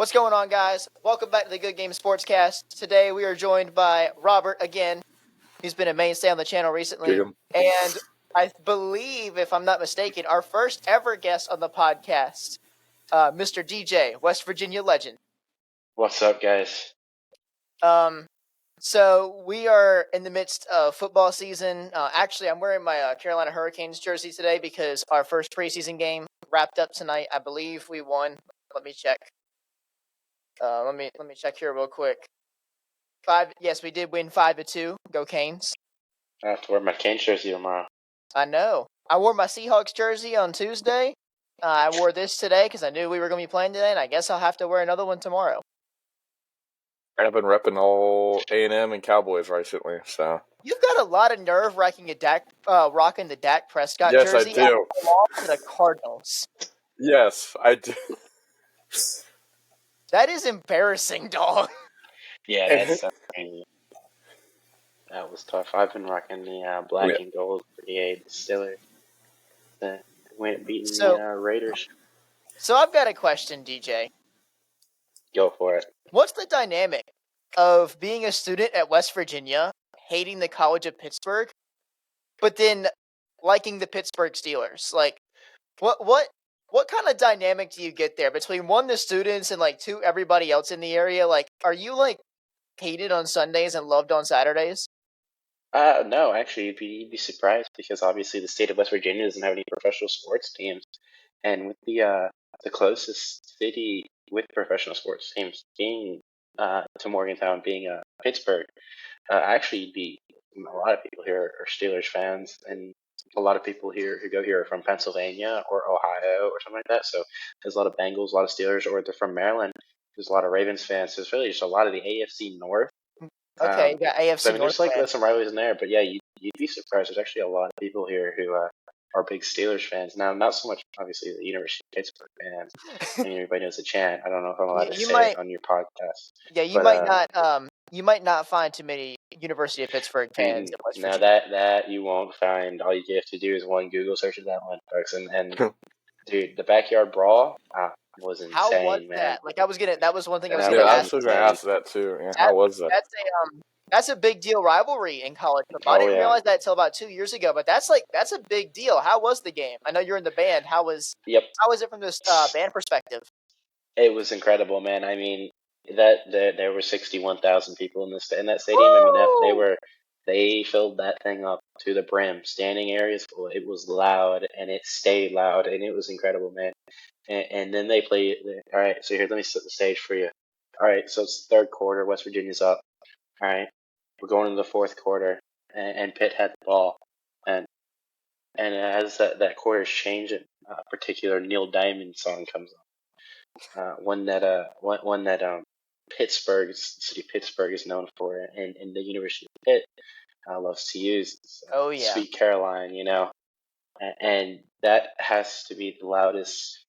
What's going on, guys? Welcome back to the Good Game Sportscast. Today we are joined by Robert again, who's been a mainstay on the channel recently. And I believe, if I'm not mistaken, our first ever guest on the podcast, Mr. DJ, West Virginia legend. What's up, guys? So we are in the midst of football season. Actually, I'm wearing my Carolina Hurricanes jersey today because our first preseason game wrapped up tonight. I believe we won. Let me check. Let me check here real quick. Yes, we did win 5-2. Go Canes! I have to wear my Canes jersey tomorrow. I know. I wore my Seahawks jersey on Tuesday. I wore this today because I knew we were going to be playing today, and I guess I'll have to wear another one tomorrow. I've been repping all A&M and Cowboys recently, so. You've got a lot of nerve rocking the Dak Prescott jersey. Yes, I do. To the Cardinals. Yes, I do. That is embarrassing, dog. Yeah, that's crazy. That was tough. I've been rocking the black and gold for the Steelers. Went beating the Raiders. So I've got a question, DJ. Go for it. What's the dynamic of being a student at West Virginia, hating the College of Pittsburgh, but then liking the Pittsburgh Steelers? Like, what kind of dynamic do you get there between one, the students, and like two, everybody else in the area? Like, are you like hated on Sundays and loved on Saturdays? No, actually, you'd be surprised because obviously the state of West Virginia doesn't have any professional sports teams, and with the closest city with professional sports teams being to Morgantown being Pittsburgh, actually, a lot of people here are Steelers fans, and a lot of people here who go here are from Pennsylvania or Ohio or something like that. So there's a lot of Bengals, a lot of Steelers, or they're from Maryland. There's a lot of Ravens fans. So it's really just a lot of the AFC North. Okay, yeah, AFC so, I mean, North. There's some rivalries in there, but yeah, you'd be surprised. There's actually a lot of people here who are big Steelers fans. Now, not so much, obviously, the University of Pittsburgh fans. I mean, everybody knows the chant. I don't know if I'm allowed to say it on your podcast. Yeah, you might not find too many University of Pittsburgh fans in West Virginia. No, that you won't find. All you have to do is one Google search of that one, folks. And dude, the backyard brawl was insane. How was man. that? Like, that was one thing I was going going to ask. ask. I was going to ask that too. Yeah, how was that? That's a big deal rivalry in college football. I didn't realize that until about 2 years ago, but that's a big deal. How was the game? I know you're in the band. How was it from this band perspective? It was incredible, man. I mean, there were 61,000 people in that stadium. I mean, they filled that thing up to the brim. Standing areas full. It was loud, and it stayed loud, and it was incredible, man. And then they played. All right, so here, let me set the stage for you. All right, so it's the third quarter. West Virginia's up. All right, we're going into the fourth quarter, and Pitt had the ball, and as that quarter's changing, a particular Neil Diamond song comes on. One that city of Pittsburgh is known for, and the University of Pitt loves to use. Sweet Caroline, you know, and that has to be the loudest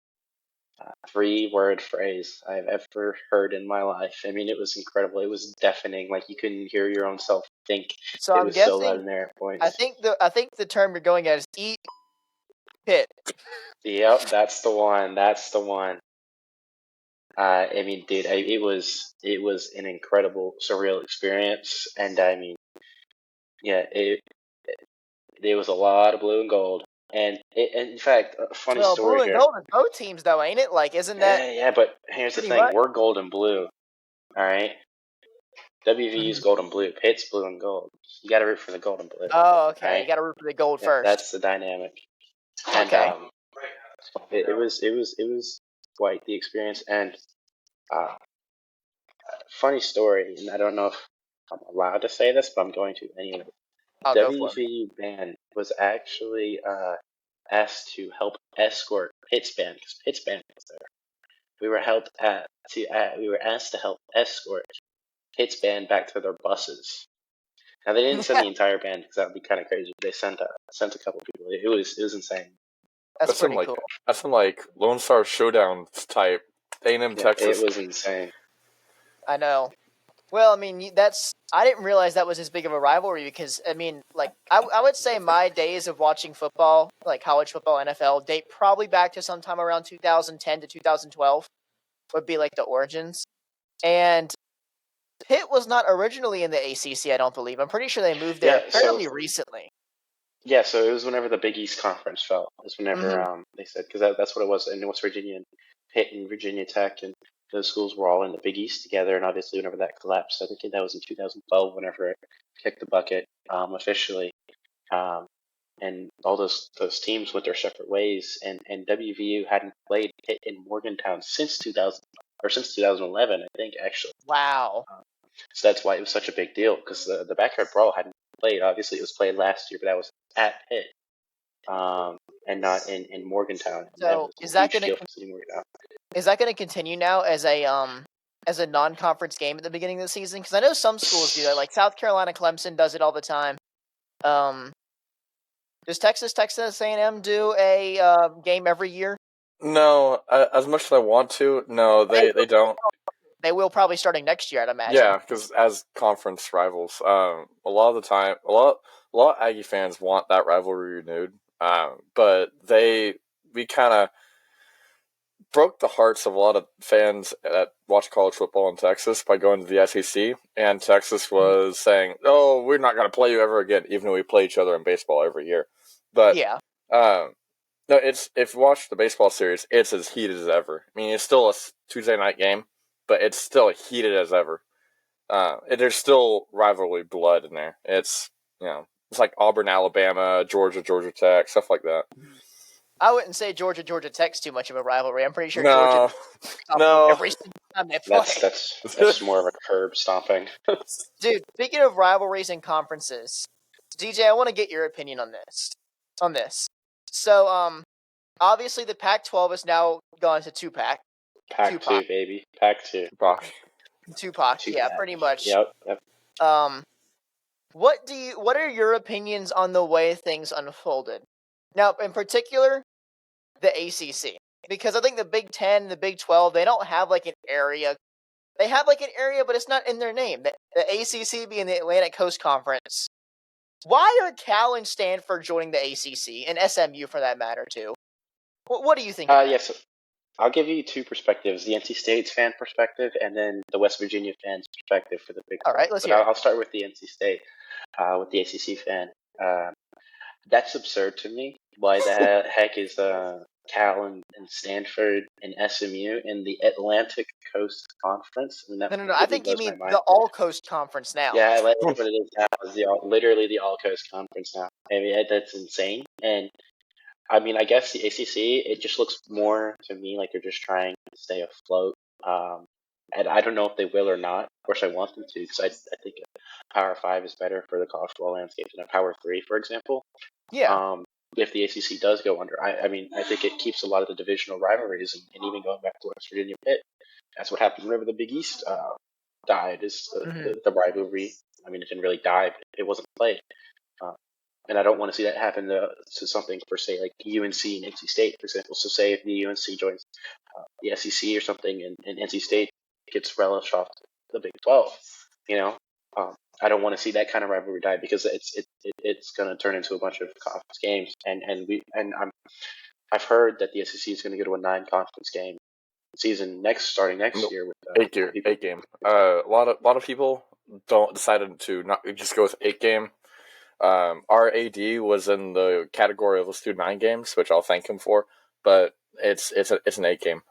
3-word phrase I've ever heard in my life. I mean, it was incredible. It was deafening. Like you couldn't hear your own self think. So it was so loud in there at points. I think the term you're going at is eat Pitt. Yep, that's the one. That's the one. I mean, dude, it was an incredible, surreal experience, and I mean, yeah, there was a lot of blue and gold, and in fact, a funny story blue here. and gold is both teams, though, ain't it? Like, isn't that? Yeah, but here's the thing: we're gold and blue. All right, WVU's gold and blue. Pitt's blue and gold. You got to root for the gold and blue. Oh, okay. Right? You got to root for the gold first. That's the dynamic. And, okay. It was quite the experience, and funny story, and I don't know if I'm allowed to say this, but I'm going to anyway. WVU band was actually asked to help escort Pitt's band because Pitt's band was there. We were asked to help escort Pitt's band back to their buses. Now they didn't send the entire band because that would be kind of crazy. They sent a couple people. It was insane. That's pretty cool. That's some like Lone Star Showdown type A&M Texas. It was insane. I know. Well, I mean, I didn't realize that was as big of a rivalry because, I mean, like, I would say my days of watching football, like college football, NFL, date probably back to sometime around 2010 to 2012. would be like the origins. And Pitt was not originally in the ACC, I don't believe. I'm pretty sure they moved there Yeah, fairly recently. yeah, so it was whenever the Big East Conference fell. It was whenever Mhm. they said because that's what it was in West Virginia and Pitt and Virginia Tech and those schools were all in the Big East together. And obviously, whenever that collapsed, I think that was in 2012. Whenever it kicked the bucket officially, um, and all those teams went their separate ways. And WVU hadn't played Pitt in Morgantown since 2000 or since 2011, I think actually. Wow. Um, so that's why it was such a big deal because the backyard brawl hadn't played. Obviously, it was played last year, but that was at Pitt and not in Morgantown. And that So was a huge deal for City Morgantown. is that going to continue now as a non-conference game at the beginning of the season? Because I know some schools do that. Like South Carolina, Clemson does it all the time. Does Texas A&M do a game every year? No, as much as I want to, no, they don't. They will probably starting next year, I'd imagine. Yeah, because as conference rivals, a lot of the time, a lot of Aggie fans want that rivalry renewed. But we kind of broke the hearts of a lot of fans that watch college football in Texas by going to the SEC, and Texas was saying, "Oh, we're not going to play you ever again," even though we play each other in baseball every year. But Yeah. no, it's if you watch the baseball series, it's as heated as ever. I mean, it's still a Tuesday night game, but it's still heated as ever. There's still rivalry blood in there. It's it's like Auburn, Alabama, Georgia, Georgia Tech, stuff like that. I wouldn't say Georgia Tech's too much of a rivalry. I'm pretty sure Georgia No, off of no. every single time they That's play. that's more of a curb stomping. Dude, speaking of rivalries and conferences, DJ, I want to get your opinion on this. So, obviously the Pac-12 has now gone to Tupac. Pack two, baby. Pack two. Tupac, yeah, Tupac. pretty much. Yep. Um, what are your opinions on the way things unfolded? Now, in particular, the ACC, because I think the Big 10, the Big 12, they don't have like an area. They have like an area, but it's not in their name. The ACC being the Atlantic Coast Conference. Why are Cal and Stanford joining the ACC and SMU for that matter too? What do you think of that? Yes, I'll give you two perspectives: the NC State's fan perspective, and then the West Virginia fans' perspective for the Big All 12. right, let's But hear it. I'll start with the NC State, with the ACC fan. That's absurd to me. Why the heck is Cal and Stanford and SMU in the Atlantic Coast Conference? I mean, that No. I completely think you blows my mean mind. the All Coast Conference now. Yeah, that's what it is now. Is literally the All Coast Conference now. I mean, that's insane. And I mean, I guess the ACC, it just looks more to me like they're just trying to stay afloat. Um, and I don't know if they will or not. Of course, I want them to because I think a Power Five is better for the college football landscape than a Power Three, for example. Yeah. If the ACC does go under, I mean, I think it keeps a lot of the divisional rivalries, and even going back to West Virginia Pitt, that's what happened whenever the Big East died. Is Mm-hmm. the rivalry? I mean, it didn't really die, but it wasn't played. Uh, and I don't want to see that happen to something for say like UNC and NC State, for example. So say if the UNC joins the SEC or something, and NC State gets relished off the Big 12, you know, I don't want to see that kind of rivalry die because it's going to turn into a bunch of conference games, I've heard that the SEC is going to go to a 9 conference game season starting next Nope. year with Eight people. game. A lot of people don't decided to not just go with 8 game. Our AD was in the category of let's do 9 games, which I'll thank him for. But it's an 8 game.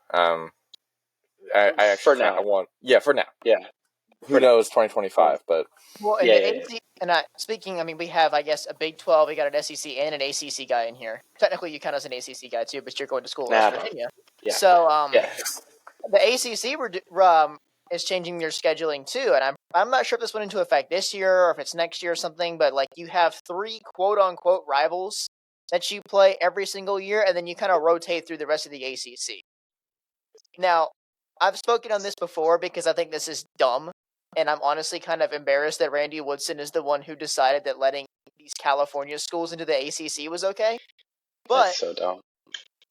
I For actually kind now. of want for now. Yeah. Who knows 2025? But Well, in Yeah, the yeah, yeah. AC, and speaking, I mean, we have, I guess, a Big 12. We got an SEC and an ACC guy in here. Technically, you count as an ACC guy too, but you're going to school at Nah, West Virginia. yeah, So, yeah. the ACC is changing their scheduling too, and I'm not sure if this went into effect this year or if it's next year or something. But like, you have 3 quote unquote rivals that you play every single year, and then you kind of rotate through the rest of the ACC. Now, I've spoken on this before because I think this is dumb, and I'm honestly kind of embarrassed that Randy Woodson is the one who decided that letting these California schools into the ACC was okay. That's But so dumb.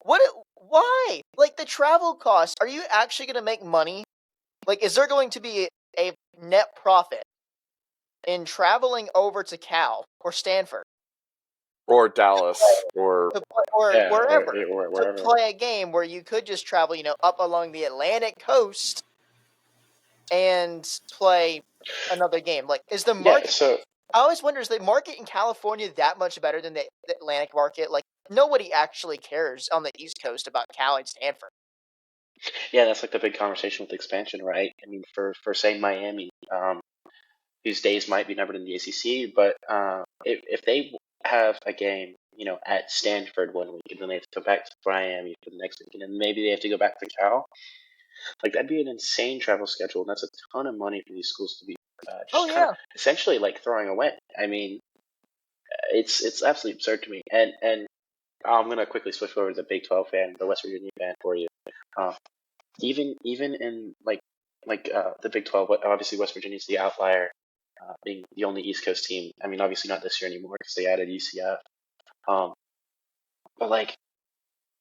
why? Like, the travel costs, are you actually going to make money? Like, is there going to be a net profit in traveling over to Cal or Stanford? or Dallas, or or Yeah, wherever or to wherever. play a game where you could just travel, up along the Atlantic coast and play another game. Like, is the Yeah, market? so I always wonder, is the market in California that much better than the Atlantic market? Like, nobody actually cares on the East Coast about Cal and Stanford. yeah, that's like the big conversation with expansion, right? I mean, for say Miami, whose days might be numbered in the ACC, but if they have a game, at Stanford one week, and then they have to go back to Miami for the next week, and then maybe they have to go back to Cal, like that'd be an insane travel schedule, and that's a ton of money for these schools to be Oh just kind of yeah. essentially like throwing away. I mean, it's absolutely absurd to me. And I'm gonna quickly switch over to the Big 12 fan, the West Virginia fan for you. Uh, even in the Big 12, obviously West Virginia's the outlier, being the only East Coast team. I mean, obviously not this year anymore because they added UCF. Um, but like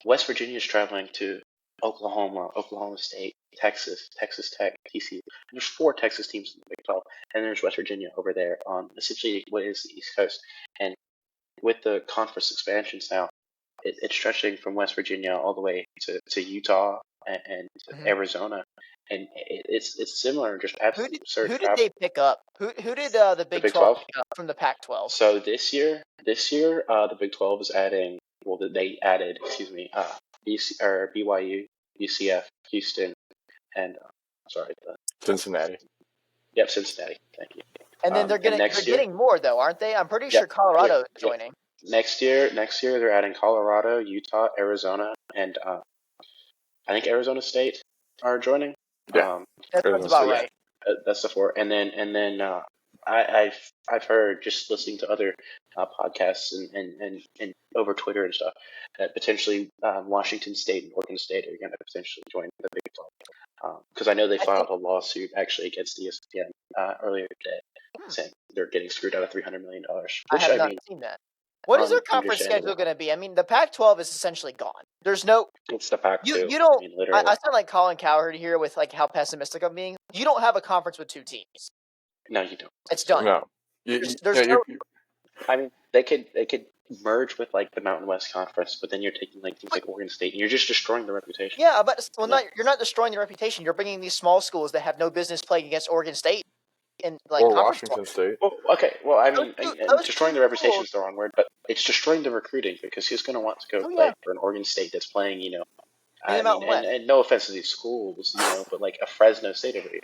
West Virginia's traveling to Oklahoma, Oklahoma State, Texas, Texas Tech, TCU. And there's 4 Texas teams in the Big 12, and there's West Virginia over there on essentially what is the East Coast. And with the conference expansions now, it's stretching from West Virginia all the way to Utah and to Mhm. Arizona, and it's similar, just Who absolutely did absurd who did travel. they pick up? Who did the The Big Big 12 12. pick up from the Pac-12? So this year, the Big 12 is adding. Well, they added, excuse me, BYU, UCF, Houston, and sorry, Cincinnati. yep, Cincinnati. Thank you. And then And they're next year, getting more though, aren't they? I'm pretty yep, sure Colorado is yep. joining. Next year they're adding Colorado, Utah, Arizona, and I think Arizona State are joining. Yeah, Um, That sounds Arizona about State. yeah, right. that's the 4. And then I've heard just listening to other podcasts and over Twitter and stuff that potentially Washington State and Oregon State are going to potentially join the Big 12 because I know they I think. filed a lawsuit actually against ESPN earlier today Hmm, saying they're getting screwed out of $300 million, I which have I not mean, seen that. What is their conference schedule understandable. going to be? I mean, the Pac-12 is essentially gone. There's no It's the Pac you. two. You I don't. mean, I literally. sound like Colin Cowherd here with like how pessimistic I'm being. You don't have a conference with 2 teams. No, you don't. It's done. No, There's no. I mean, they could merge with like the Mountain West Conference, but then you're taking like things But, like Oregon State, and you're just destroying the reputation. yeah, but You know? you're not destroying the reputation. You're bringing these small schools that have no business playing against Oregon State in like or conference play. Washington State. Well, okay. Well, I mean, and Those two destroying the reputation schools. is the wrong word, but it's destroying the recruiting because who's going to want to go Oh play yeah, for an Oregon State that's playing, in the I mean, Mountain and, West. and no offense to these schools, but like a Fresno State over here,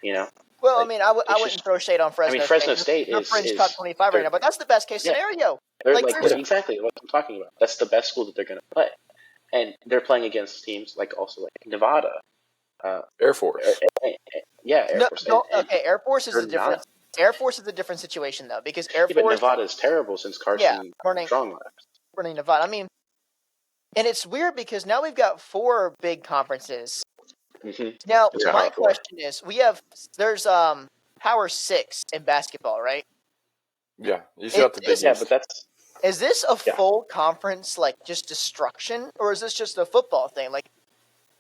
you know, Well, I like mean, I it's wouldn't just. throw shade on I mean, Fresno State. Fresno State They're is fringe top is 25 right they're now, but that's the best case yeah scenario. they're Like like Yeah, seriously, exactly what I'm talking about. That's the best school that they're going to play, and they're playing against teams like also like Nevada, uh, Air Air, Force. yeah, Air no, Force, and, don't. and Okay, Air Force is they're a different. not. Air Force is a different situation though, because Air Yeah, but Force, Nevada's terrible since yeah, Carson running Strong left. running Nevada. I mean, and it's weird because now we've got 4 big conferences. Hmm. Now, It's Yeah, Power my Four. question is, there's Power 6 in basketball, right? yeah. You Is still got the Big this Yeah, but East. a yeah, full conference like just destruction, or is this just a football thing? Like,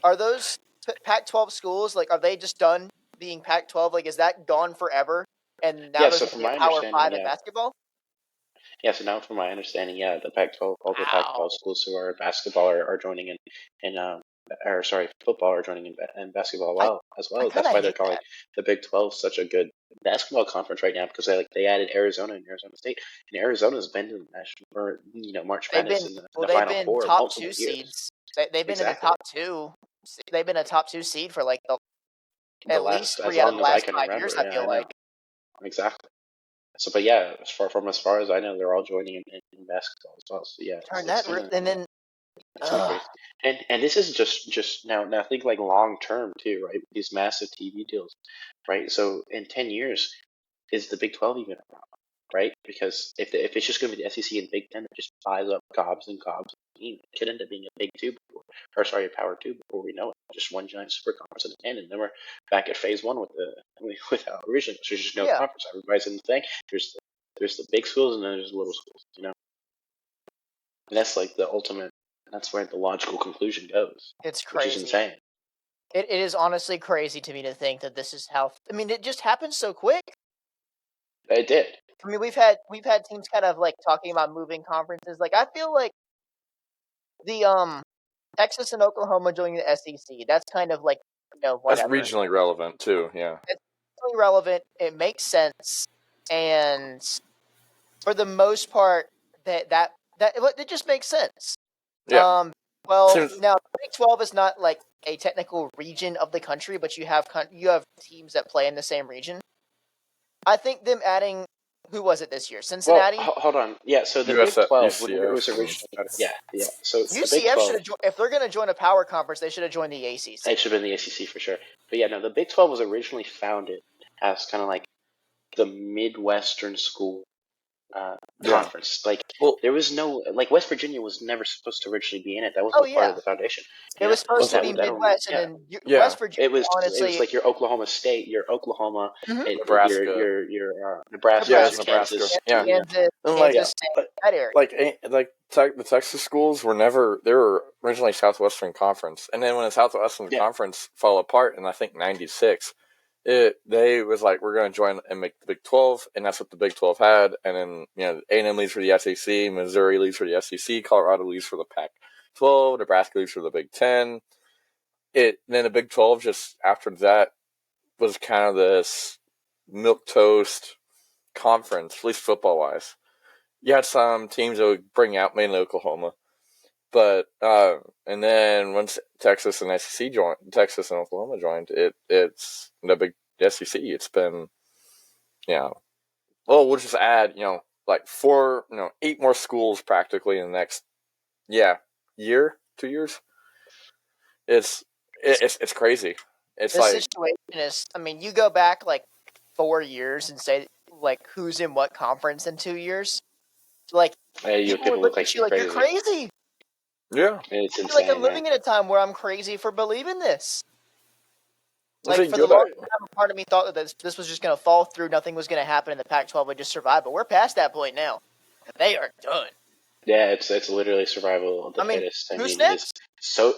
are those Pac-12 schools like are they just done being Pac-12? Like, is that gone forever? And now yeah. there's So going to from be my a Power understanding, Five in yeah, basketball. yeah. So now from my understanding, yeah, the Pac-12, all the Pac-12 Wow, schools who are basketball are joining in or sorry, football are joining in basketball I as I well. kind That's of why they're hate calling that. the Big 12 such a good basketball conference right now because they added Arizona and Arizona State, and Arizona's been to the national or March They've Madness been in the, in well, the they've Final been Four top multiple two years. seeds. They've been in the Exactly. top two. They've been a top two seed for like The at least last as 3 out of long the as I last can 5 years. remember. I Yeah, feel I like know exactly. So, but yeah, as far as I know, they're all joining in basketball as well. So yeah, turn it's that gonna and then it's gonna be crazy. And this is just now think like long term too, right? These massive TV deals, right? So in 10 years, is the Big 12 even around, right? Because if it's just gonna be the SEC and Big Ten that just buys up gobs and gobs, it could end up being a Big Two or sorry, a Power Two before we know it. Just one giant super conference in the end, and then we're back at phase one with how originally there's just no yeah, conference. Everybody's in the thing. There's the big schools and then there's the little schools. And that's like the ultimate. That's where the logical conclusion goes, it's which is crazy. insane. It is honestly crazy to me to think that this is how. I mean, it just happened so quick. It did. I mean, we've had teams kind of like talking about moving conferences. Like, I feel like the Texas and Oklahoma joining the SEC. That's kind of like That's whatever. regionally relevant too. Yeah. It's really relevant. It makes sense, and for the most part, that it just makes sense. Yeah. Well, Seems, now Big 12 is not like a technical region of the country, but you have teams that play in the same region. I think them adding who was it this year? Well, Cincinnati. hold on. Yeah, so the Big USF, 12, whenever it was UCF. originally started, yeah. So the Big UCF 12, should have if they're going to join a power conference, they should have joined the ACC. it should have been the ACC for sure. But yeah, no, the Big 12 was originally founded as kind of like the Midwestern school Yeah. conference. Like Well, there was no West Virginia was never supposed to originally be in it. That wasn't Oh a part yeah, of the foundation. it You was know, supposed to okay. be that don't Midwest, and yeah. then Yeah. West Virginia. It was Honestly, like your Oklahoma State, your Oklahoma, mhm, Nebraska. your Nebraska, Yes, Nebraska, Nebraska. Kansas, Yeah. And yeah. Kansas State, like, that area. the Texas schools were never. They were originally Southwestern Conference, and then when the Southwestern Yeah. Conference fell apart in I think '96, they was like we're going to join and make the Big 12, and that's what the Big 12 had. And then A&M leaves for the SEC, Missouri leaves for the SEC, Colorado leaves for the Pac-12, Nebraska leaves for the Big 10. Then the Big 12 just after that was kind of this milk toast conference, at least football wise. You had some teams that would bring out mainly Oklahoma, but and then once Texas and Texas and Oklahoma joined, it's the big SEC. It's been we'll just add like 8 more schools practically in the next year 2 years. It's crazy. It's The like situation is, I mean, you go back like 4 years and say like who's in what conference in 2 years. Like people would People look look like at you you're like you're crazy. crazy. yeah, It's I feel like I'm insane, man. living in a time where I'm crazy for believing this. it's Like a for the good. longest time, a part of me thought that this was just going to fall through. Nothing was going to happen, and the Pac-12 would just survive. But we're past that point now. They are done. Yeah, it's literally survival of the I mean, fittest. I who's mean, next?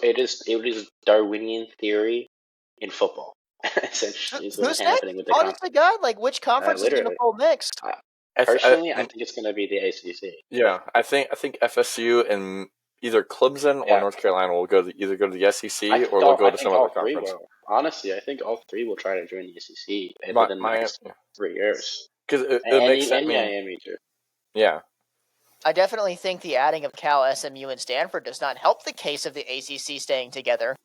it is Darwinian theory in football. Essentially, is what's Who's next? happening with the Honest to God, like which conference is going to literally. fold next? Uh, I, Personally, I think it's going to be the ACC. Yeah, I think FSU and either Clemson or Yeah, North Carolina will either go to the I SEC think or they'll go I to think some other all three conference. will. Honestly, I think all three will try to join the ACC My within the my next 3 years, because it and makes sense. I mean, Miami too. yeah, I definitely think the adding of Cal, SMU, and Stanford does not help the case of the ACC staying together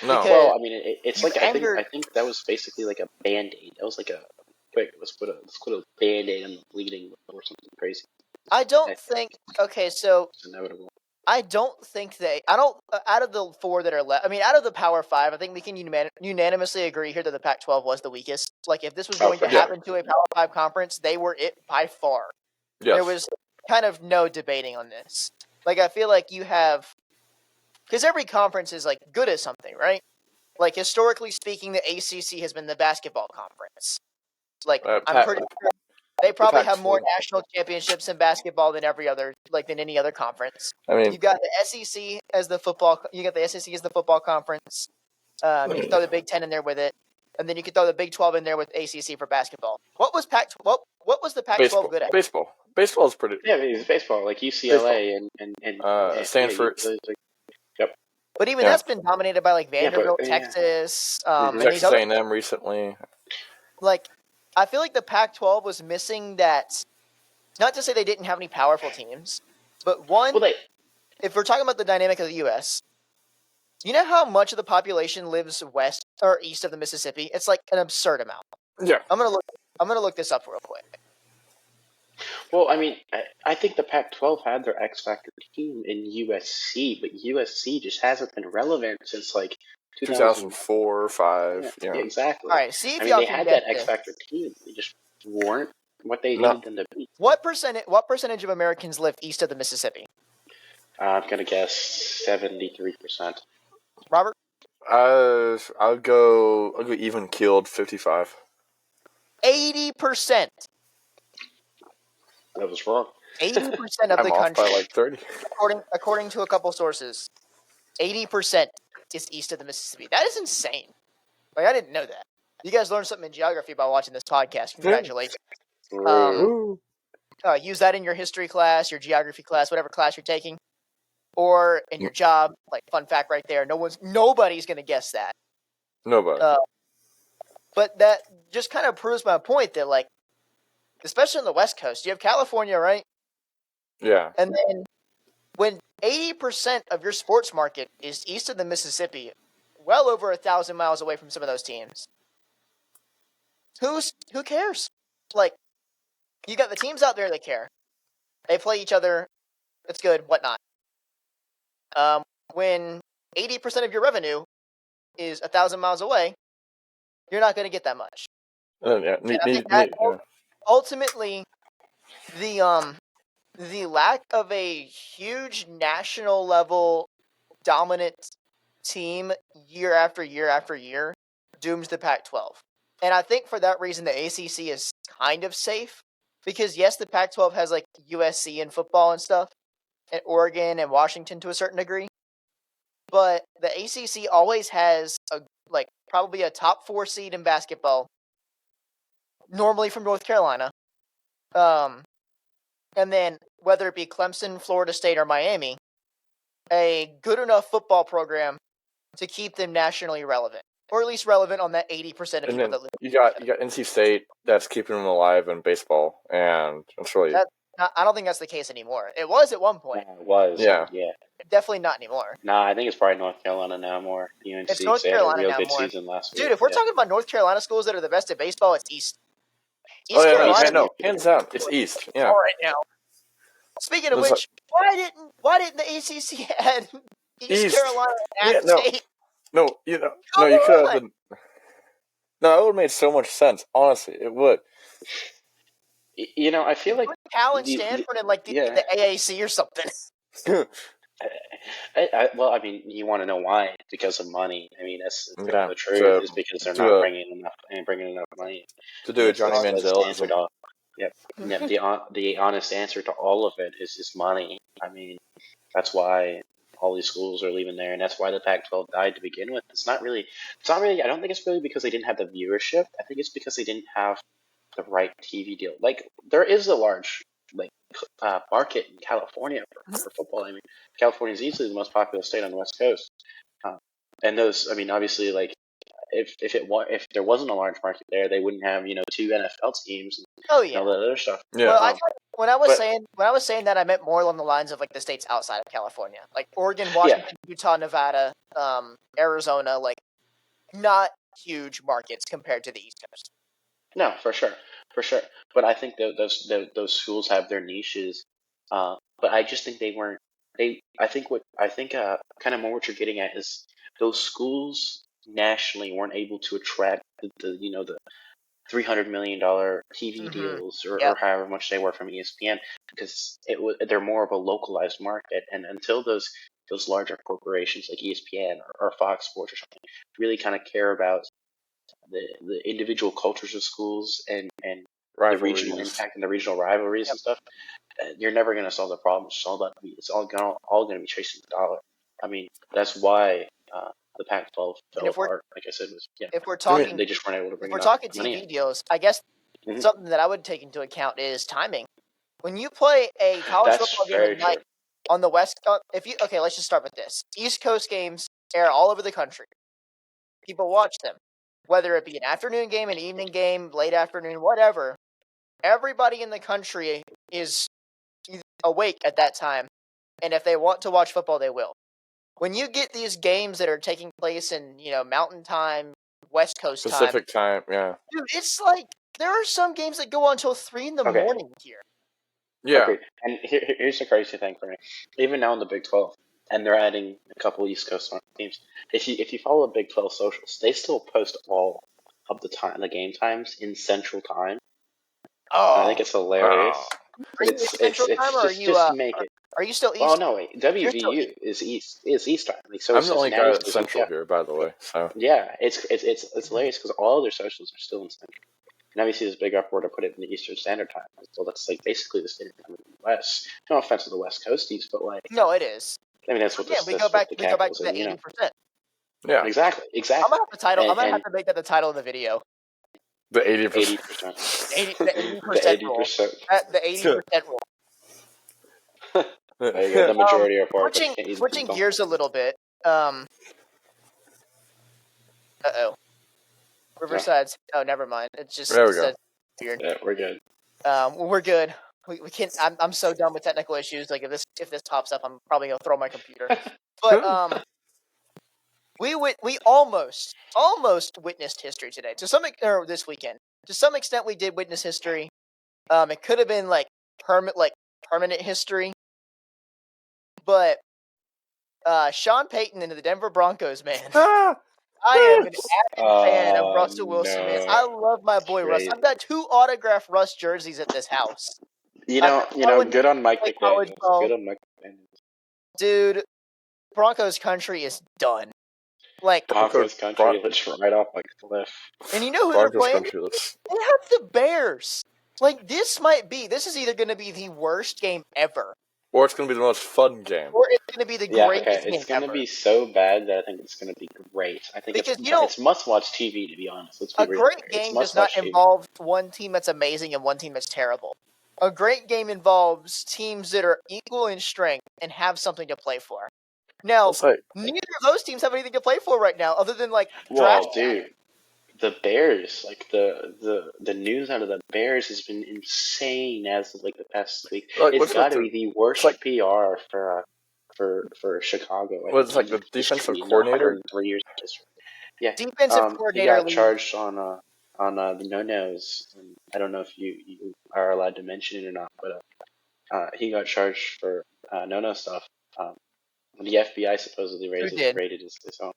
no, because Well, I mean, it's you've like angered. I think that was basically like a band aid. That was like a quick. Let's put a band aid on the bleeding or something crazy. I I don't think think. Okay, so it's inevitable. I don't think they. I don't. Out of the four that are left, I mean, out of the Power Five, I think we can unanimously agree here that the Pac-12 was the weakest. Like, if this was Oh, going for to yeah, sure. happen to a Power Five conference, they were it by far. There yes, was kind of no debating on this. Like, I feel like you have because every conference is like good at something, right? Like historically speaking, the ACC has been the basketball conference. Like, I'm Pat pretty sure they the probably have more Pac-12. national championships in basketball than than any other conference. I mean, You've got the SEC as the football. You got the SEC as the football conference. You can throw the Big Ten in there with it, and then you can throw the Big 12 in there with ACC for basketball. What was What was the Pac-12 good at? baseball is pretty Yeah, I mean, it's baseball, like baseball. UCLA and yeah, Stanford, yep, But even yeah, that's been dominated by like yeah, but Vanderbilt, yeah, Texas, hmm and these Texas other A&M recently. like. I feel like the Pac-12 was missing that. Not to say they didn't have any powerful teams, but one, well, they if we're talking about the dynamic of the U.S., you know how much of the population lives west or east of the Mississippi? It's like an absurd amount. Yeah, I'm gonna look this up real quick. Well, I mean, I think the Pac-12 had their X Factor team in USC, but USC just hasn't been relevant since like 2000. 2004, Yeah, five. yeah, All exactly. right, see I if mean, y'all they can had guess that X this. Factor team. They just weren't what they No, needed them to be. What percentage of Americans live east of the Mississippi? I'm gonna guess 73%. Robert, I'll go even keeled 55. 80%. That was wrong. 80% of I'm the off by country, like 30. according to a couple sources, 80% is east of the Mississippi. That is insane. Like I didn't know that. You guys learned something in geography by watching this podcast. Congratulations. Woo. use that in your history class, your geography class, whatever class you're taking, or in your job. Like, fun fact right there, nobody's gonna guess that. Nobody. But that just kind of proves my point that, like, especially on the West Coast, you have California, right? Yeah. And then when 80% of your sports market is east of the Mississippi, well over 1,000 miles away from some of those teams, who cares? Like, you got the teams out there that care. They play each other. It's good, whatnot. When 80% of your revenue is 1,000 miles away, you're not going to get that much. Yeah. And I think that ultimately the lack of a huge national level dominant team year after year after year dooms the Pac-12. And I think for that reason, the ACC is kind of safe because, yes, the Pac-12 has like USC in football and stuff, and Oregon and Washington to a certain degree, but the ACC always has probably a top 4 seed in basketball, normally from North Carolina, and then whether it be Clemson, Florida State, or Miami, a good enough football program to keep them nationally relevant, or at least relevant on that 80% of And people then that live. you got NC State that's keeping them alive in baseball, and it's really I don't think that's the case anymore. It was at one point. It was. Yeah. Yeah. Definitely not anymore. Nah, I think it's probably North Carolina now more. UNC, It's 'cause North they had a Carolina real now good more. season last week. Dude, if we're talking about North Carolina schools that are the best at baseball, it's East. Oh East yeah, Carolina no, hands down, it's East. Yeah. all right now. Speaking of It's which, why didn't the ACC add East East. Carolina Yeah, and App State? no, Come you could have on! been. No, it would have made so much sense. Honestly, it would. I feel like Put Cal and Stanford in like the AAC or something. Well, I mean, you want to know why? Because of money. I mean, that's Yeah, the truth. Is because they're not bringing enough money. to do a Johnny That's the Manziel. answer to yep. The honest answer to all of it is money. I mean, that's why all these schools are leaving there, and that's why the Pac-12 died to begin with. It's not really. I don't think it's really because they didn't have the viewership. I think it's because they didn't have the right TV deal. Like, there is a large market in California for football. I mean, California is easily the most populous state on the West Coast, and those. I mean, obviously, like if there wasn't a large market there, they wouldn't have 2 NFL teams and Oh yeah, all that other stuff. Yeah. Well, when I was saying that, I meant more along the lines of like the states outside of California, like Oregon, Washington, Utah, Nevada, Arizona, like not huge markets compared to the East Coast. No, for sure. But I think those schools have their niches. But I just think they weren't. I think kind of more what you're getting at is those schools nationally weren't able to attract the $300 million TV deals or however much they were from ESPN because they're more of a localized market, and until those larger corporations like ESPN or Fox Sports or something really kind of care about the individual cultures of schools and the regional impact and the regional rivalries and stuff, you're never going to solve the problem. It's all going to be chasing the dollar. I mean, that's why the Pac-12 fell apart. Like I said, if we're talking, they just weren't able to bring. If we're talking money TV deals, I guess something that I would take into account is timing. When you play a college football game at night on the West, let's just start with this. East Coast games air all over the country. People watch them, whether it be an afternoon game, an evening game, late afternoon, whatever. Everybody in the country is awake at that time, and if they want to watch football, they will. When you get these games that are taking place in Mountain Time, West Coast Pacific time, yeah. Dude, it's like there are some games that go on until 3 in the morning here. Yeah. Agreed. And here's the crazy thing for me. Even now in the Big 12, and they're adding a couple East Coast teams. If you follow the Big 12 socials, they still post all of the game times in Central Time. Oh, I think it's hilarious. Are you Central Time, or are you? Just make it. Are you still East? Well, no, wait. WVU is East Time. Like, so I'm the only guy that's Central here, by the way. So yeah, it's hilarious because all their socials are still in Central. Now we see this big uproar to put it in the Eastern Standard Time. So that's like basically the standard time of the West. No offense to the West Coasties, but like no, it is. I mean that's what we go back to the 80%. Yeah, exactly. I'm gonna have the title. I'm gonna have to make that the title of the video. The 80%. 80, the 80% The rule. 80%. The 80% rule. There you go. The majority are for it, but you can't use Switching them. gears a little bit. Riverside's. Oh, never mind. It just There we go. says weird. Yeah, we're good. We're good. We can't. I'm so done with technical issues. Like if this pops up, I'm probably gonna throw my computer. But we almost witnessed history today. Or this weekend. To some extent, we did witness history. It could have been permanent history, but Sean Payton and the Denver Broncos, man. I am an avid fan of Russell Wilson, man. No. I love my boy Russ. Crazy. I've got 2 autographed Russ jerseys at this house. You I know, got one good on Mike play college McDaniels. ball. Good on Mike McDaniels. Dude, Broncos country is done. Like Broncos country looks right off like a cliff. And you know who Broncos they're playing? country looks. They have the Bears. Like this is either going to be the worst game ever, Or it's going to be the most fun game. or it's going to be the greatest game it's going to ever. be so bad that I think it's going to be great. I think Because it's must-watch TV, to be honest. Let's be a real great here. game does not involve one team that's amazing and one team that's terrible. A great game involves teams that are equal in strength and have something to play for. Now, neither of those teams have anything to play for right now, other than Well, dude, the Bears, the news out of the Bears has been insane as of the past week. It's got to be the worst PR for Chicago. Was the defensive coordinator? 103 years of history. Yeah, defensive coordinator. He got charged on the no-nos. I don't know if you are allowed to mention it or not, but he got charged for no-no stuff. The FBI supposedly raided his own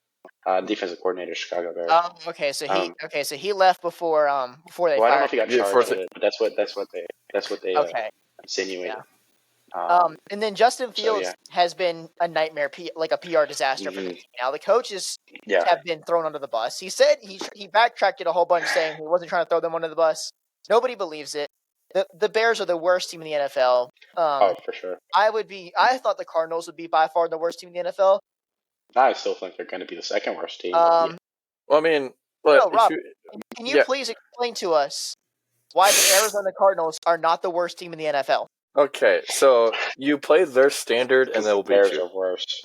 defensive coordinator, Chicago Bears. Okay, so he left before they. Well, I don't know if he got charged with it, but that's what they insinuated. Yeah. And then Justin Fields has been a nightmare, like a PR disaster for the team. Now the coaches have been thrown under the bus. He said he backtracked it a whole bunch, saying he wasn't trying to throw them under the bus. Nobody believes it. The Bears are the worst team in the NFL. For sure. I thought the Cardinals would be by far the worst team in the NFL. I still think they're going to be the second worst team. Well, I mean, but Rob, can you please explain to us why the Arizona Cardinals are not the worst team in the NFL? Okay, so you play their standard and they'll beat you. Bears are worse.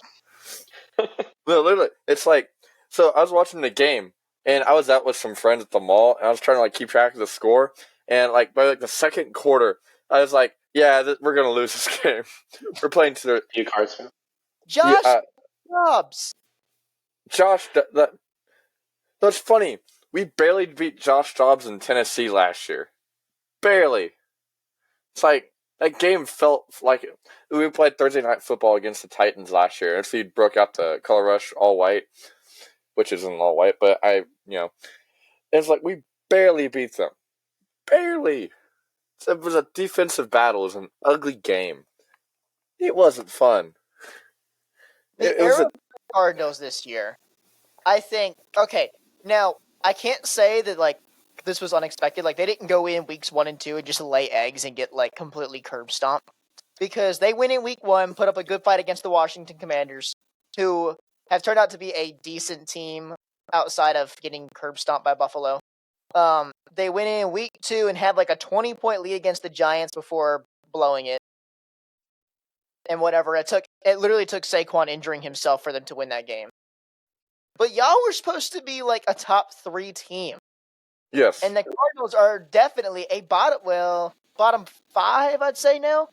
No, literally, it's so I was watching the game and I was out with some friends at the mall and I was trying to keep track of the score, and by the second quarter I was like, yeah, we're gonna lose this game. We're playing to their. You Cards fan? Josh Dobbs. Josh, that's funny. We barely beat Josh Dobbs in Tennessee last year. Barely. It's that game felt like it. We played Thursday Night Football against the Titans last year. And so you broke out the color rush all white, which isn't all white, but it's we barely beat them. Barely. It was a defensive battle. It was an ugly game. It wasn't fun. The Arizona Cardinals this year, I think. Okay, now I can't say that this was unexpected. They didn't go in weeks 1 and 2 and just lay eggs and get completely curb stomped, because they went in week 1, put up a good fight against the Washington Commanders, who have turned out to be a decent team outside of getting curb stomped by Buffalo. They went in week 2 and had a 20-point lead against the Giants before blowing it. And whatever, it literally took Saquon injuring himself for them to win that game. But y'all were supposed to be a top 3 team. Yes. And the Cardinals are definitely a bottom 5, I'd say now.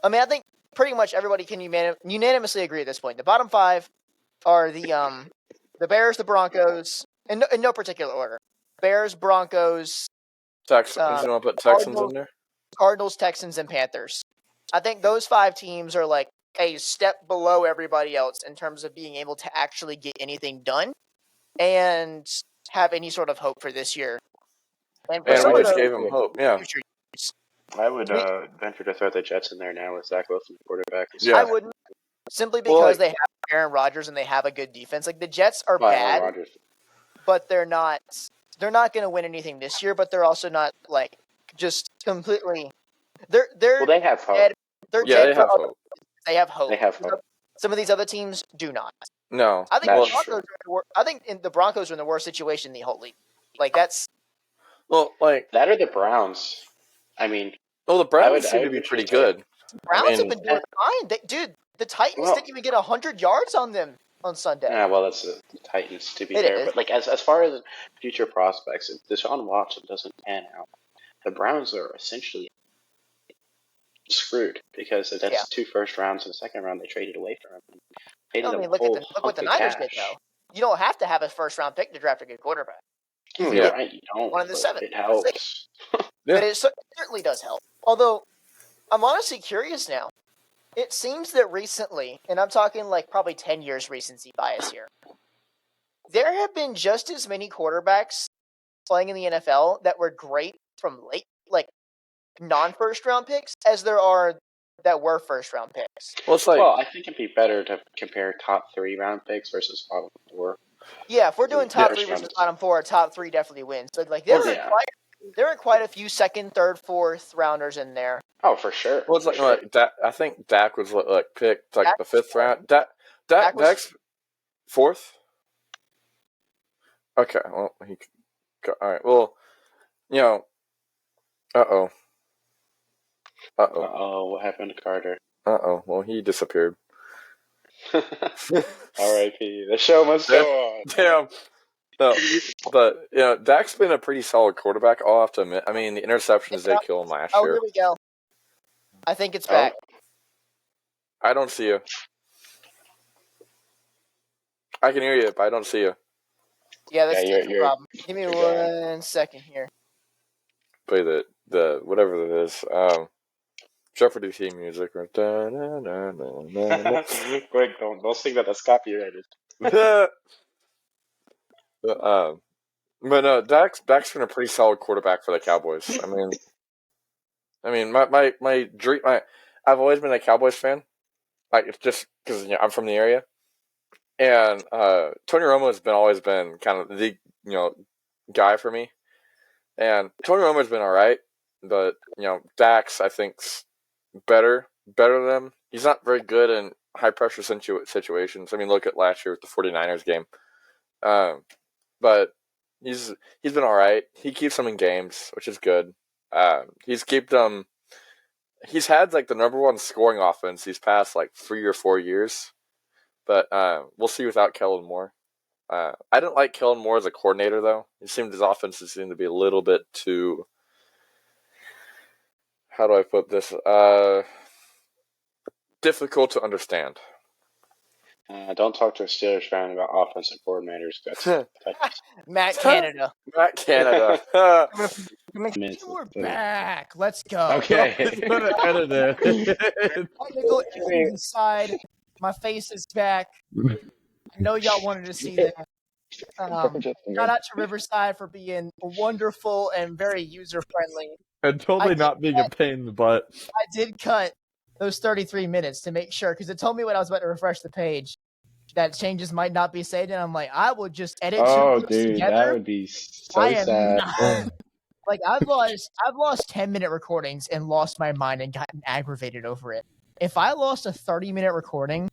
I mean, I think pretty much everybody can unanimously agree at this point. The bottom 5 are the Bears, the Broncos, in no particular order. Bears, Broncos, Texans. You want to put Texans in there? Cardinals, Texans, and Panthers. I think those 5 teams are a step below everybody else in terms of being able to actually get anything done and have any sort of hope for this year. And we just gave them hope, yeah. I would venture to throw the Jets in there now with Zach Wilson quarterback. Yeah. I wouldn't, simply because they have Aaron Rodgers and they have a good defense. The Jets are bad, but they're not going to win anything this year. But they're also not just completely. They have hope. They have hope. They have hope. Some of these other teams do not. No, I think the Broncos are in the worst situation in the whole league. That's. Well, like That or the Browns. I mean, the I Browns seem to would be venture pretty to say good. Browns have mean, been doing fine. Dude, the Titans well, didn't even get 100 yards on them on Sunday. yeah, well, that's the Titans to be It fair. is. But like as far as future prospects, if Deshaun Watson doesn't pan out, the Browns are essentially screwed because Yeah. that's 2 first rounds and a second round they traded away from him. Paid I him mean, a whole look what hunk the of Niners did, cash. though. You don't have to have a first round pick to draft a good quarterback. You Oh, can you're get right, you don't, one in the but seventh. it helps. yeah. But it certainly does help. Although, I'm honestly curious now. It seems that recently, and I'm talking like probably 10 years recency bias here, there have been just as many quarterbacks playing in the NFL that were great from late, like non-first round picks, as there are that were first round picks. Well, it's like Well, I think it'd be better to compare top 3 round picks versus bottom 4. Yeah, if we're The doing top first three round versus is bottom four, top three definitely wins. But like well, yeah. there are quite a few second, third, fourth rounders in there. Oh, for sure. well, it's For like, sure. I think Dak was like picked like Dak the was 5th fourth. round. Dak was Dak's 4th. Okay, well he. All right, well, you know, uh oh, What happened to Carter? well he disappeared. R.I.P. The show must go on. Damn. No, but Dak's been a pretty solid quarterback. I'll have to admit. I mean, the interceptions did kill him last year. here we go. I think it's Oh, back. I don't see you. I can hear you, but I don't see you. Yeah, that's yeah, the problem. Give me you're 1 second here. Play the whatever it is. Jeopardy theme music. Quick, don't sing that. That's copyrighted. But no, Dak's been a pretty solid quarterback for the Cowboys. I mean, my dream. I've always been a Cowboys fan. Like it's just because I'm from the area, and Tony Romo has always been kind of the guy for me. And Tony Romo's been all right, but Dax I think's better than him. He's not very good in high pressure situations. I mean, look at last year with the 49ers game. But he's been all right. He keeps them in games, which is good. He's kept them. He's had like the number one scoring offense these past like 3 or 4 years, but we'll see without Kellen Moore. I didn't like Kellen Moore as a coordinator though. It seemed his offenses seemed to be a little bit too. How do I put this? Difficult to understand. Don't talk to a Steelers fan about offensive coordinators. That's Matt Canada. Matt Canada. We're back. Let's go. Okay. Technical issues aside, my face is back. I know y'all wanted to see that. Shout out to Riverside for being wonderful and very user friendly. And totally not being a pain in the butt. I did cut those 33 minutes to make sure because it told me when I was about to refresh the page that changes might not be saved, and I'm like, I will just edit Oh, two clips dude, together. that would be so I am sad. not. Like I've lost 10-minute recordings and lost my mind and gotten aggravated over it. If I lost a 30-minute recording,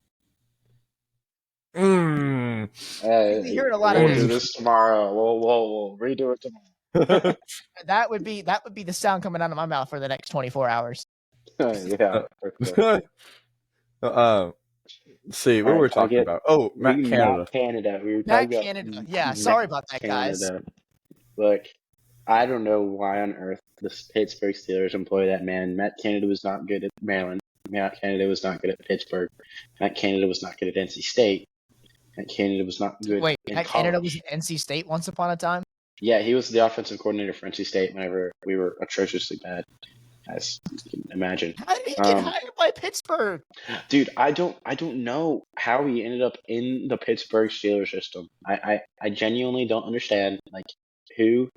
You'll you'd be hearing a lot of We'll this. do this tomorrow. We'll redo it tomorrow. That would be the sound coming out of my mouth for the next 24 hours. Yeah. See, what were we talking about? Oh, Matt Canada. Matt Canada. We were Matt talking about Canada. Yeah, Matt sorry about that, guys. Canada. Look, I don't know why on earth the Pittsburgh Steelers employ that man. Matt Canada was not good at Maryland. Matt Canada was not good at Pittsburgh. Matt Canada was not good at NC State. Matt Canada was not good Wait, in Matt college. Canada was at NC State once upon a time? Yeah, he was the offensive coordinator for NC State whenever we were atrociously bad, as you can imagine. How did he get hired by Pittsburgh? Dude, I don't know how he ended up in the Pittsburgh Steelers system. I genuinely don't understand like who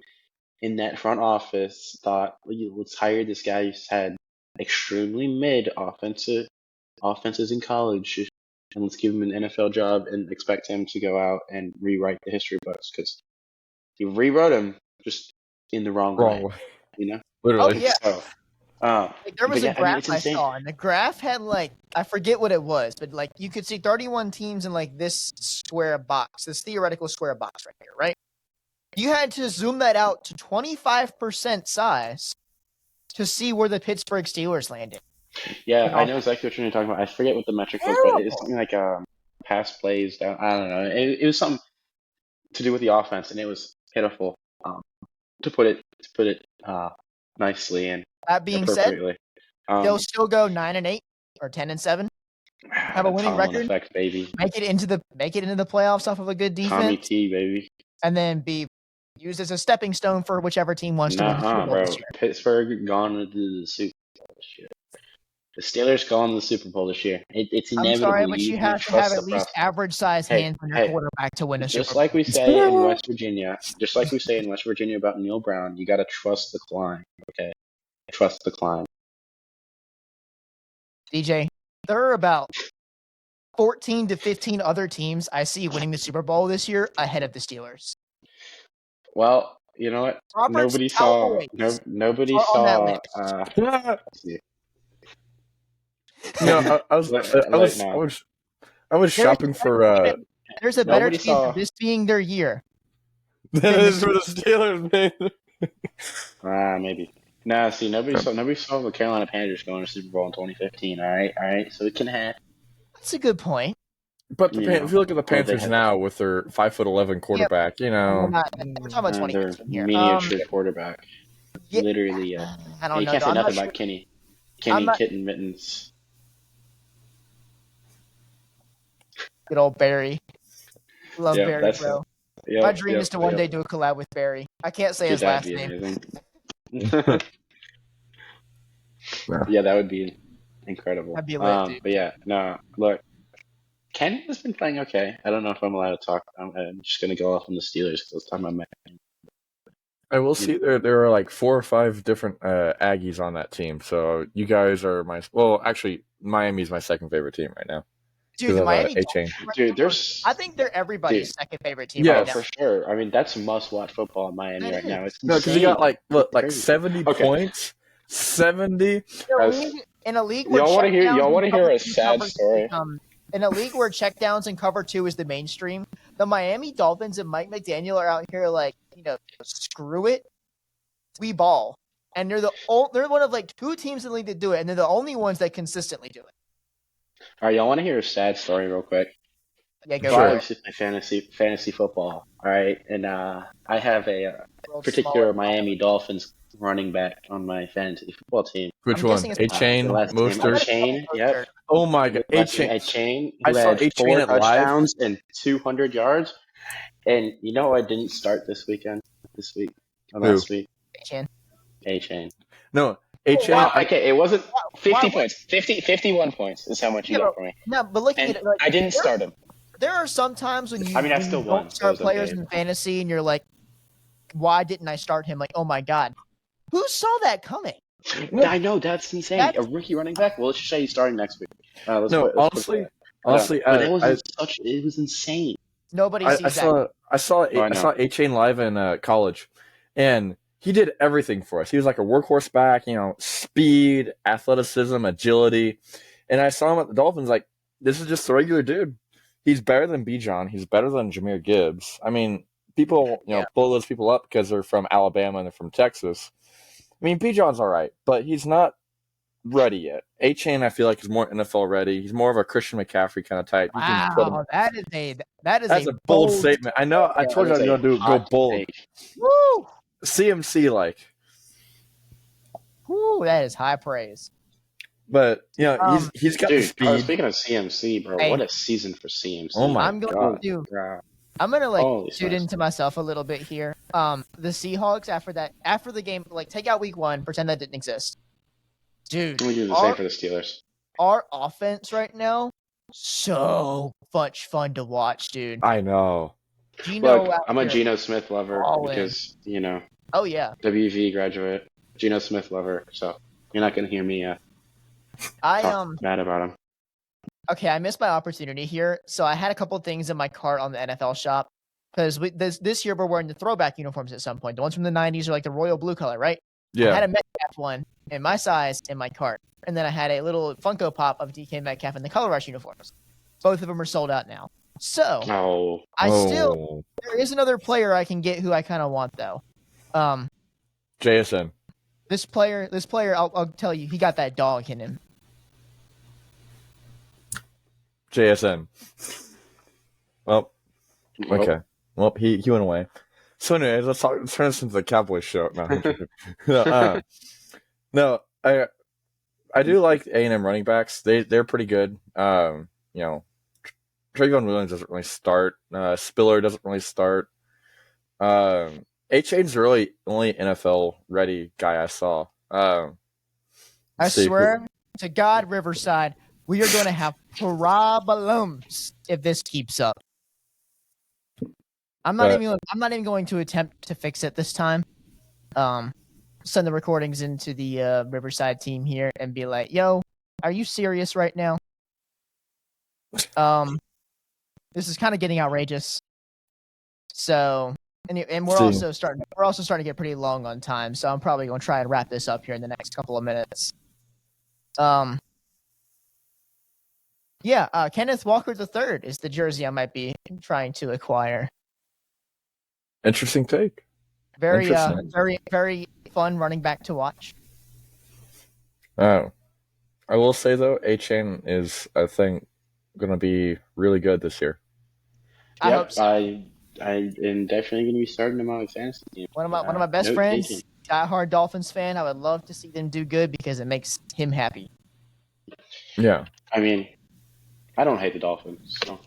in that front office thought, let's hire this guy who's had extremely mid offenses in college, and let's give him an NFL job and expect him to go out and rewrite the history books because he rewrote him just in the wrong way. You know? Literally. Oh yeah. So, Like, there was but a yeah, graph it's I insane. saw, and the graph had like I forget what it was, but like you could see 31 teams in like this square box, this theoretical square box right here, right? You had to zoom that out to 25% size to see where the Pittsburgh Steelers landed. Yeah, I know exactly what you're talking about. I forget what the metric was, but it was something like pass plays down. I don't know. It was something to do with the offense, and it was pitiful. To put it nicely and That being said, appropriately. they'll still go 9-8 or 10-7. Have a The winning Tomlin record. effect, baby. Make it into the playoffs off of a good defense. Tommy T, baby. And then be used as a stepping stone for whichever team wants to win the Super Bowl this year. Pittsburgh gone to the Super Bowl this year. The Steelers gone to the Super Bowl this year. It's inevitable. I'm sorry, but you have to have at least average size hands on your quarterback to win a Super Bowl. Just like we say in West Virginia, about Neil Brown, you got to trust the climb. Okay, trust the climb. DJ, there are about 14 to 15 other teams I see winning the Super Bowl this year ahead of the Steelers. Well, you know what? Nobody saw. Nobody saw. Let's see. No, I was shopping for. There's a better chance of this being their year. That is for the Steelers, man. Maybe. Nah, see, nobody saw the Carolina Panthers going to Super Bowl in 2015. All right, so it can happen. That's a good point. But if you look at the Panthers now with their 5'11" quarterback, you know, we're talking about 2015 here. Miniature quarterback, literally. I don't know. You can't say nothing about Kenny Kitten Mittens. Good old Barry. Love Barry, bro. My dream is to one day do a collab with Barry. I can't say his last name. Yeah, that would be incredible. That'd be lit, dude. But yeah, no, look, Kenny has been playing okay. I don't know if I'm allowed to talk. I'm just going to go off on the Steelers because I was talking about I will see there are like 4 or 5 different Aggies on that team. So you guys are actually, Miami's my second favorite team right now. Dude, Miami. Dude, I think they're everybody's second favorite team. Yeah, right now. for sure. I mean, that's must-watch football in Miami right now. It's no, because you got like 70 points, 70. In a league where y'all want to hear a sad story. In a league where checkdowns and cover 2 is the mainstream, the Miami Dolphins and Mike McDaniel are out here like, screw it, we ball, and they're one of like 2 teams in the league that do it, and they're the only ones that consistently do it. All right, y'all want to hear a sad story real quick? Yeah, go I used to play fantasy football. All right, and I have a particular Miami Dolphins running back on my fantasy football team. Which one? A-Chain, Mostert. A-Chain, yep. Oh my God, A-Chain. A-Chain. I saw A-Chain 4 touchdowns and 200 yards. And you know I didn't start last week? A-Chain. No, A-Chain. Okay, it wasn't 50 points. 51 points is how much you got for me. No, but looking at it, like, I didn't start him. There are some times when you, I still don't start players in fantasy and you're like, why didn't I start him? Like, oh my God. Who saw that coming? I know, that's insane. A rookie running back? Well, let's just say he's starting next week. Honestly, it was insane. Nobody sees that. I saw A-Chain live in college, and he did everything for us. He was like a workhorse back, speed, athleticism, agility. And I saw him at the Dolphins like, this is just a regular dude. He's better than Bijan. He's better than Jahmyr Gibbs. I mean, people, blow those people up because they're from Alabama and they're from Texas. I mean, Bijan's all right, but he's not ready yet. A-Chain, I feel like, is more NFL ready. He's more of a Christian McCaffrey kind of type. Wow, that is a bold statement. I know. I told you I was going to go bold. Woo! CMC like. Woo, that is high praise. But he's got the speed. Speaking of CMC, bro, what a season for CMC! Oh my God! I'm gonna shoot into myself a little bit here. The Seahawks after the game, take out week 1, pretend that didn't exist. Dude, we do the same for the Steelers. Our offense right now, so much fun to watch, dude. I know. Look, I'm a Geno Smith lover because Oh yeah. WV graduate, Geno Smith lover. So you're not gonna hear me talk bad about him. Okay, I missed my opportunity here. So I had a couple things in my cart on the NFL shop because this year we're wearing the throwback uniforms at some point. The ones from the 90s are like the royal blue color, right? Yeah. I had a Metcalf one in my size in my cart, and then I had a little Funko Pop of DK Metcalf in the Color Rush uniforms. Both of them are sold out now. So there is another player I can get who I kind of want though. JSN. This player, I'll tell you, he got that dog in him. JSN. Well, okay. Well, he went away. So anyway, let's turn this into the Cowboys show. No, I do like A&M running backs. They're pretty good. You know, Trayvon Williams doesn't really start. Spiller doesn't really start. H.A's really only NFL ready guy I saw. I swear to God, Riverside, we are going to have problems if this keeps up. I'm not even going to attempt to fix it this time. Send the recordings into the Riverside team here and be like, "Yo, are you serious right now?" This is kind of getting outrageous. So, and we're also starting to get pretty long on time. So I'm probably going to try and wrap this up here in the next couple of minutes. Yeah, Kenneth Walker III is the jersey I might be trying to acquire. Interesting take. Very very fun running back to watch. I will say though, H.A. is, I think, going to be really good this year. I hope so. I am definitely going to be starting him on my fantasy team. One of my best friends, diehard Dolphins fan. I would love to see them do good because it makes him happy. Yeah. I mean, I don't hate the Dolphins, so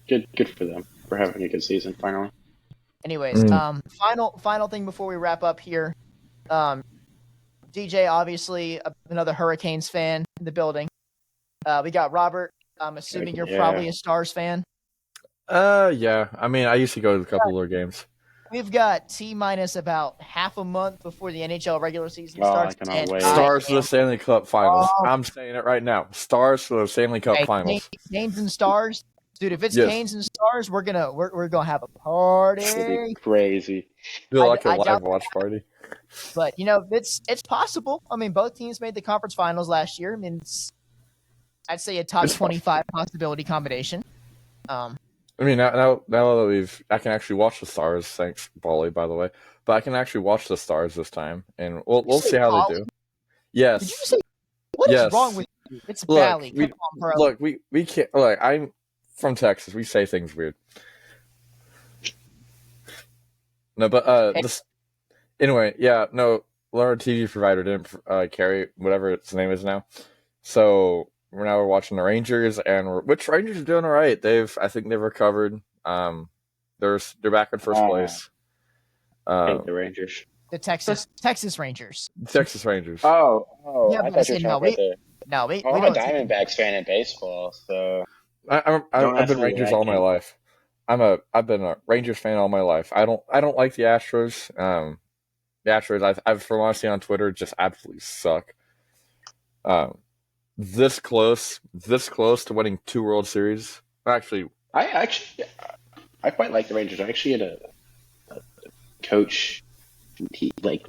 good for them for having a good season finally. Anyways, final thing before we wrap up here. DJ, obviously another Hurricanes fan in the building. We got Robert. I'm assuming you're probably a Stars fan. Yeah. I mean, I used to go to a couple of their games. We've got T-minus about half a month before the NHL regular season starts. I cannot wait. Stars for the Stanley Cup Finals. I'm saying it right now. Stars for the Stanley Cup Finals. Canes and Stars, dude. If it's Canes and Stars, we're gonna have a party. It's gonna be crazy. Feel like a live watch party. But it's possible. I mean, both teams made the conference finals last year. I mean, I'd say a top 25 possibility combination. I mean, now that I can actually watch the Stars. Thanks, Bali, by the way. But I can actually watch the Stars this time, and we'll see how they do. Yes. Did you say what is wrong with you? It's Bali. Come on, bro. Look, we can't. Look, I'm from Texas. We say things weird. No, but anyway, yeah, no. Our TV provider didn't carry whatever its name is now, so we're watching the Rangers, and which Rangers are doing all right. I think they've recovered. They're back in first place. Hate the Rangers. The Texas Rangers. Texas Rangers. Oh, yeah, I thought you were talking about we I'm a Diamondbacks fan in baseball, so I've been Rangers all my life. I've been a Rangers fan all my life. I don't like the Astros. The Astros, I've from what I've seen on Twitter, just absolutely suck. This close to winning 2 World Series. Actually, I quite like the Rangers. I actually had a coach, like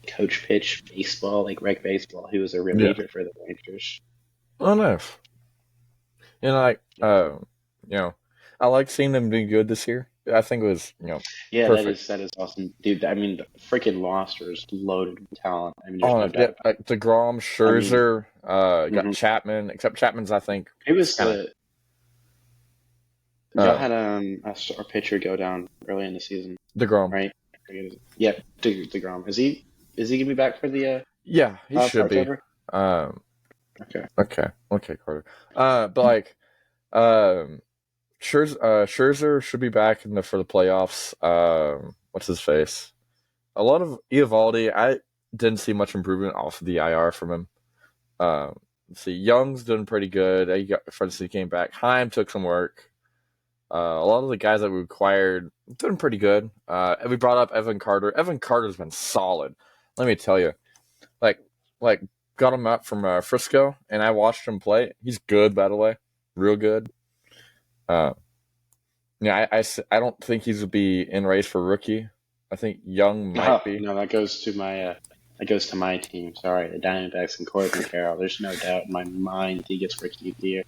coach pitch baseball, like rec baseball. He was a reliever for the Rangers. Oh, nice. And I like seeing them do good this year. I think it was, perfect. that is awesome, dude. I mean, the freaking roster is loaded with talent. I mean, like DeGrom, Scherzer, got Chapman. Except Chapman's, I think, it was y'all had a star pitcher go down early in the season. DeGrom, right? Yep, DeGrom. Is he gonna be back for the? Yeah, he should be. Okay, Carter. But like, Scherzer should be back for the playoffs. What's his face? A lot of Eovaldi. I didn't see much improvement off of the IR from him. Let's see, Young's doing pretty good. He came back. Heim took some work. A lot of the guys that we acquired doing pretty good. We brought up Evan Carter. Evan Carter's been solid. Let me tell you, like got him up from Frisco, and I watched him play. He's good, by the way, real good. I don't think he's would be in race for rookie. I think Young might be. No, that goes to my team. Sorry, the Diamondbacks and Corbin Carroll. There's no doubt in my mind he gets rookie of the year.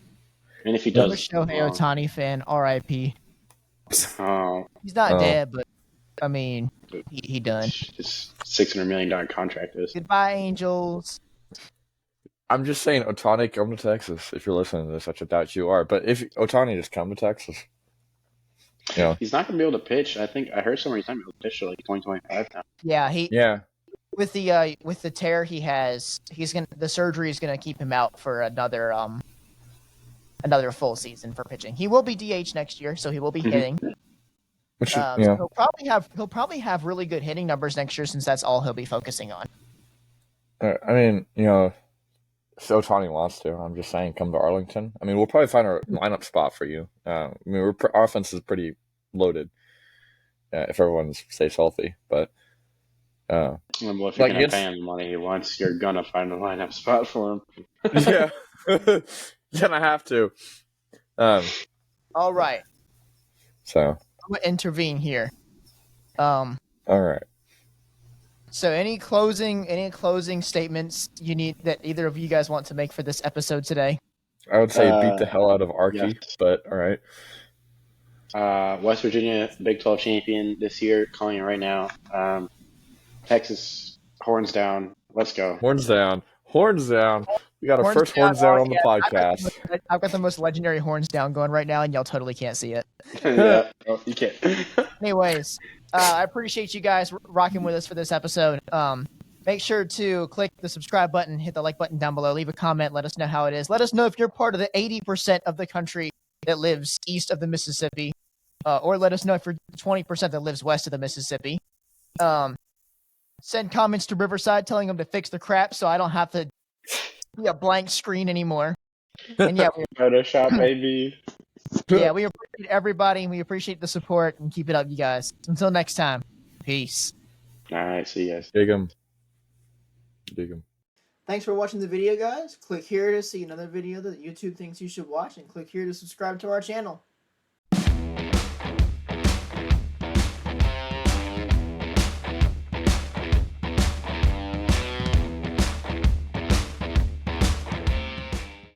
And if he I'm a does, Shohei Ohtani fan. R.I.P. oh, He's not Oh. dead, but I mean, he done. his $600 million contract is. Goodbye, Angels. I'm just saying, Otani, come to Texas. If you're listening to this, which I doubt you are, but if Otani, just come to Texas. You know, He's not going to be able to pitch. I think I heard somewhere he's not going to be able to pitch till like 2025 now. Yeah, yeah, with the tear he has, the surgery is gonna keep him out for another full season for pitching. He will be DH next year, so he will be Mhm. hitting. which So he'll probably have really good hitting numbers next year since that's all he'll be focusing on. I mean, if Otani wants to, I'm just saying, come to Arlington. I mean, we'll probably find a lineup spot for you. I mean, our offense is pretty loaded if everyone stays healthy. But Well, if you're like going to against, pay him the money he wants, you're going to find a lineup spot for him. yeah, gonna have to. All right, So I'm gonna intervene here. all right. So any closing statements you need that either of you guys want to make for this episode today? I would say beat the hell out of Archie, yes. but all right. West Virginia Big 12 champion this year, calling it right now. Texas, horns down. Let's go. Horns down. Horns down. We got our Horns first down. horns down Oh, on the yeah. podcast. I've got the most legendary horns down going right now, and y'all totally can't see it. Yeah, oh, you can't. Anyways, I appreciate you guys rocking with us for this episode. Make sure to click the subscribe button, hit the like button down below, leave a comment, let us know how it is. Let us know if you're part of the 80% of the country that lives east of the Mississippi, or let us know if you're 20% that lives west of the Mississippi. Send comments to Riverside telling them to fix the crap so I don't have to be a blank screen anymore. And yeah, Photoshop, baby. yeah, we appreciate everybody. We appreciate the support and keep it up, you guys. Until next time, peace. All right, see you guys. Dig 'em. Dig 'em. Thanks for watching the video, guys. Click here to see another video that YouTube thinks you should watch, and click here to subscribe to our channel.